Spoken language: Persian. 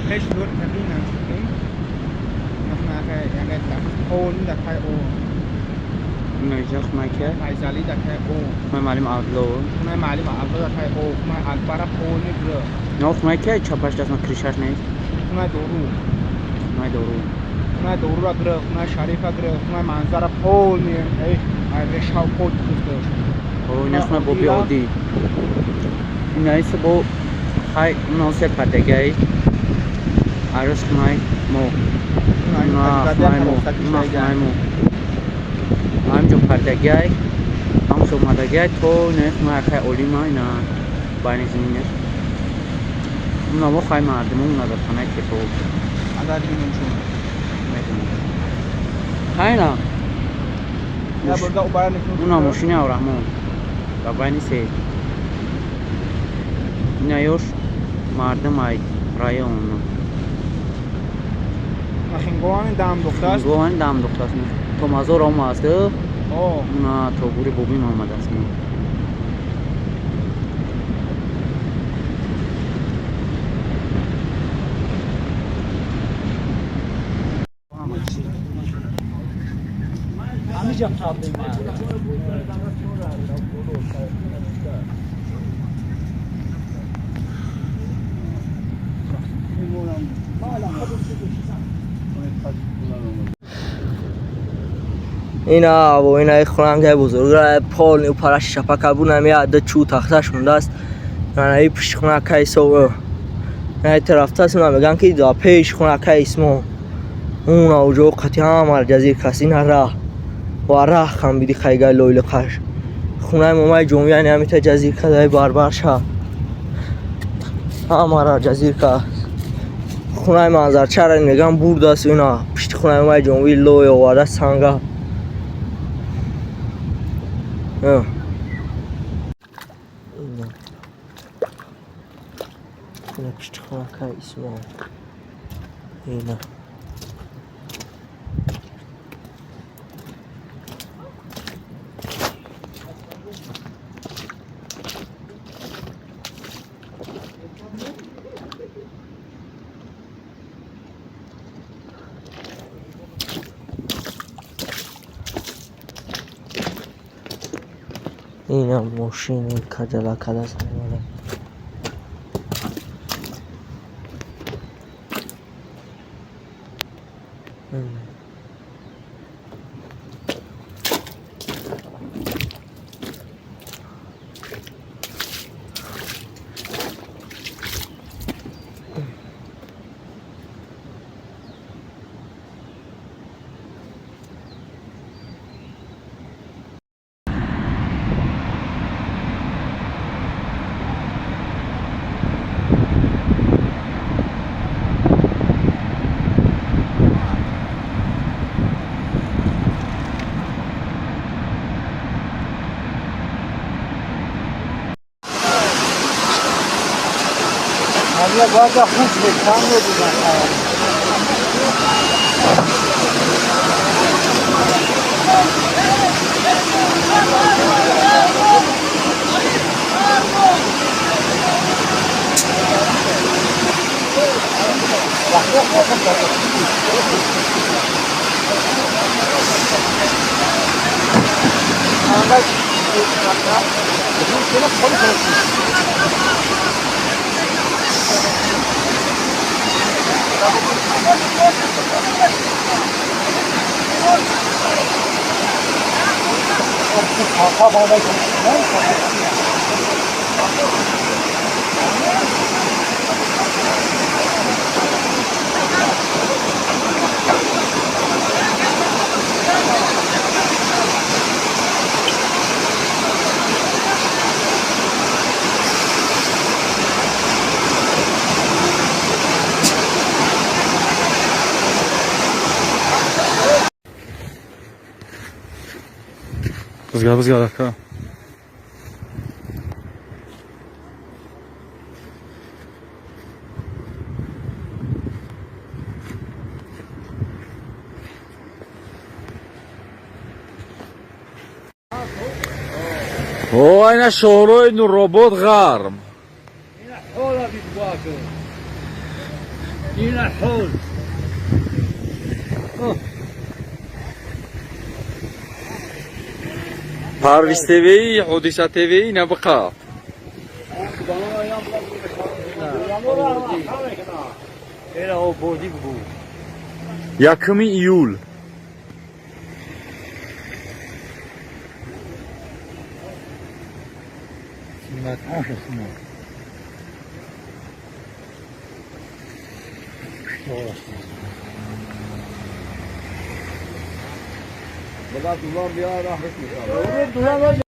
پیش دور تقین هم شدیم نخناقه یعنی اون دکای او نجاح مکه فیصلی دکای او من معلم عبدالله من معلم عبدالله دکای او من اکبر اون نگره نوخ مکه چپش دست من کریشش نیست من دورو من دورو من دورو را گره من شریف را گره من منظر اون نیم ای رشاو خود گفته او نسمه با بیادی این ایست با خیلی ناسه پردگی عرض کنای مو همجا پردگی همسو مدگی تو نسمه اکای اولیما اینا باین زمینش اونا با خیلی مردمون ندار خانه که تو عدد بینیم شون خیلی اونا ماشینی او رحمان و باینی سید اینا یوش مردم ای رای اونو خنگوان دام دختر است خنگوان دام دختر است تو مازور هم هست اونا تو بوری بوبین آمده است همینجا پرابلم هست اینا و اینا خونم که بزرگ را پال نیو پرش شپکه بود نمی عده چو تختش مونده است یعنی پیش خونه که ایسا یعنی طرفت هست اونا میگن که دا پیش خونه که ایسمو اونا اوجا قطعی همه جزیر کسی نره و راه خم بیدی خیگه لویل قش خونه مامای جمعی یعنی همیتا جزیر که بار شد همه را جزیر که خونه منظر چرا میگن برد است اینا پشت خونه مامای جمعی لوی و وارده سنگه اینا پشت خونه که اسمو اینا اینا ماشین کجلا کلا سنواله یا باید خوش بکن رو بودن Buzga daka. О, айна шоҳрои Нуробод ғарм. این حول پرویز تیوی حدیثه تیوی نبقى ایره او بودی بگو یکمی ایول بذات الله بیا راه